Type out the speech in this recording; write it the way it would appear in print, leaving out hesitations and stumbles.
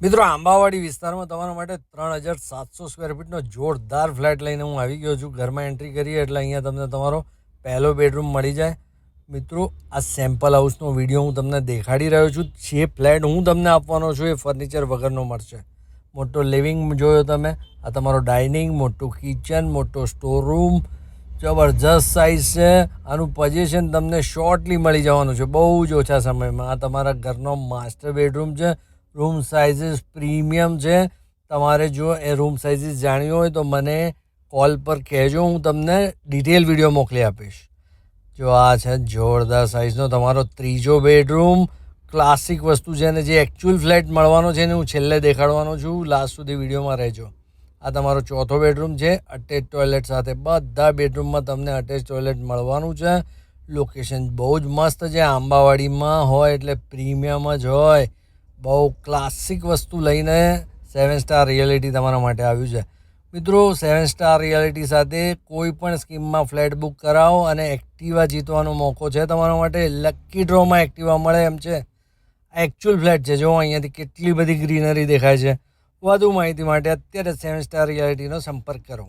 મિત્રો આંબાવાડી વિસ્તારમાં તમારા માટે 3700 સ્ક્વેર ફીટનો જોરદાર ફ્લેટ લઈને હું આવી ગયો છું. ઘરમાં એન્ટ્રી કરીએ એટલે અહીંયા તમને તમારો પહેલો બેડરૂમ મળી જાય. મિત્રો આ સેમ્પલ હાઉસનો વિડીયો હું તમને દેખાડી રહ્યો છું. જે ફ્લેટ હું તમને આપવાનો છું એ ફર્નિચર વગરનો મળશે. મોટો લિવિંગ જોયો તમે, આ તમારો ડાઇનિંગ, મોટું કિચન, મોટો સ્ટોર રૂમ, જબરજસ્ત સાઇઝ છે. આનું પોઝિશન તમને શોર્ટલી મળી જવાનું છે બહુ જ ઓછા સમયમાં. આ તમારા ઘરનો માસ્ટર બેડરૂમ છે. રૂમ સાઇઝીસ પ્રીમિયમ છે. તમારે જો એ રૂમ સાઇઝીસ જાણવી હોય તો મને કોલ પર કહેજો, હું તમને ડિટેલ વિડીયો મોકલી આપીશ. જો આ છે જોરદાર સાઇઝનો તમારો ત્રીજો બેડરૂમ. ક્લાસિક વસ્તુ છે અને જે એકચ્યુઅલ ફ્લેટ મળવાનો છે ને હું છેલ્લે દેખાડવાનો છું. લાસ્ટ સુધી વિડીયોમાં રહેજો. આ તમારો ચોથો બેડરૂમ છે અટેચ ટોયલેટ સાથે. બધા બેડરૂમમાં તમને અટેચ ટોયલેટ મળવાનું છે. લોકેશન બહુ જ મસ્ત છે. આંબાવાડીમાં હોય એટલે પ્રીમિયમ જ હોય. બહુ ક્લાસિક વસ્તુ લઈને 7 સ્ટાર રિયાલિટી તમારા માટે આવ્યું છે. મિત્રો 7 સ્ટાર રિયાલિટી સાથે કોઈ પણ સ્કીમમાં ફ્લેટ બુક કરાવો અને એક્ટિવા જીતવાનો મોકો છે તમારા માટે. લકી ડ્રોમાં એક્ટિવા મળે એમ છે. એકચ્યુઅલ ફ્લેટ છે. જો અહીંયાથી કેટલી બધી ગ્રીનરી દેખાય છે. વધુ માહિતી માટે અત્યારે 7 સ્ટાર રિયાલિટીનો સંપર્ક કરો.